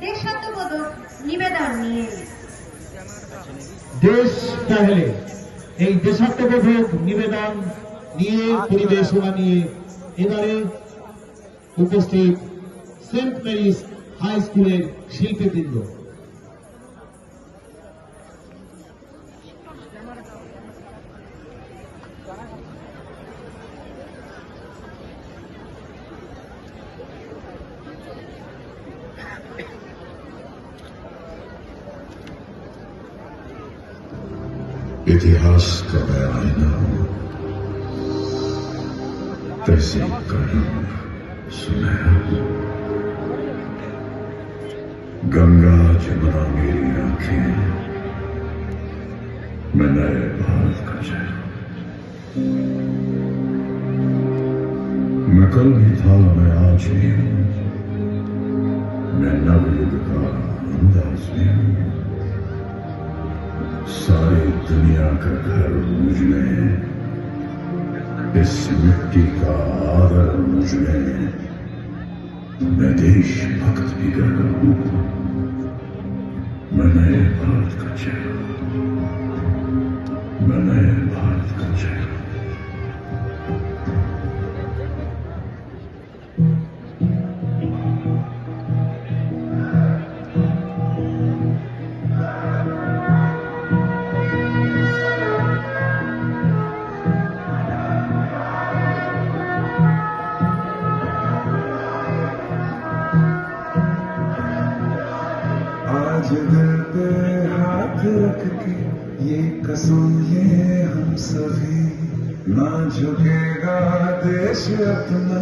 দেশাত্মবোধক নিবেদন নিয়ে। দেশ পহলে এই দেশাত্মবোধক নিবেদন নিয়ে পরিবেশনা নিয়ে এবারে উপস্থিত সেন্ট মেরিস হাই স্কুলের শিল্পীবৃন্দ। इतिहास का मैं आईना हूं, तहसीब का रंग सुनहरा। गंगा जमुना मेरी आंखें, मैं नए भारत का चेहरा। मैं कल भी था, मैं आज भी हूं, मैं नवयुग का अंदाज भी हूं। सारी दुनिया का घर मुझ में, इस मिट्टी का आदर मुझ में। मैं देशभक्त भी कर रहा हूं, मैं नए भारत का चेहरा, मैं नए भारत का चेहरा। आज दिल पे हाथ रख के ये कसम ये हम सभी, ना झुकेगा देश अपना,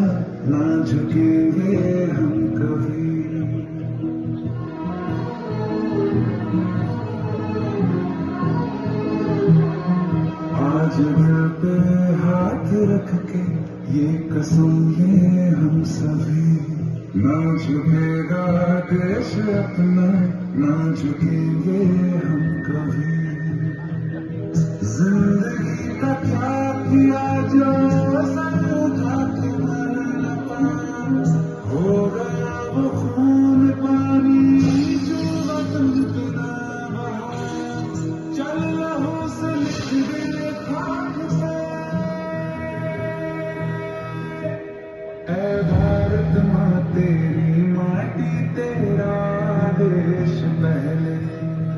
ना झुकेंगे हम कभी। आज दिल पे हाथ रख के ये कसम ये हम सभी, ना झुकेगा देश अपना, ना झुकेंगे हम कभी। जिंदगी का क्या किया जो समझा के मर न पाया, हो गया वो खून पानी जो वतन पे ना बहाया। चल रहो से लिख दे खाक पे, ऐ भारत माँ तेरी माटी तेरा देश पहले।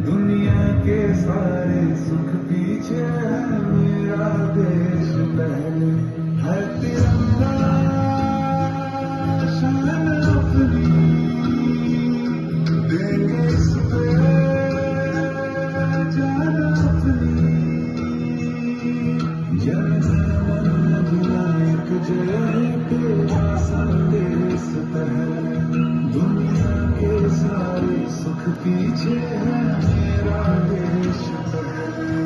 दुनिया के सारे सुख पीछे है, मेरा देश पहले। है तिरंगा शान अपनी, देंगे इस पे जान अपनी। जन गण मन अधिनायक जय हे तेरा संदेश पहले। दुनिया के सारे सुख पीछे है, मेरा देश पहले।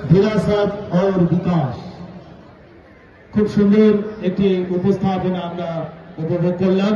বিরাসত और বিকাশ, খুব সুন্দর একটি উপস্থাপনা আমরা উপভোগ করলাম।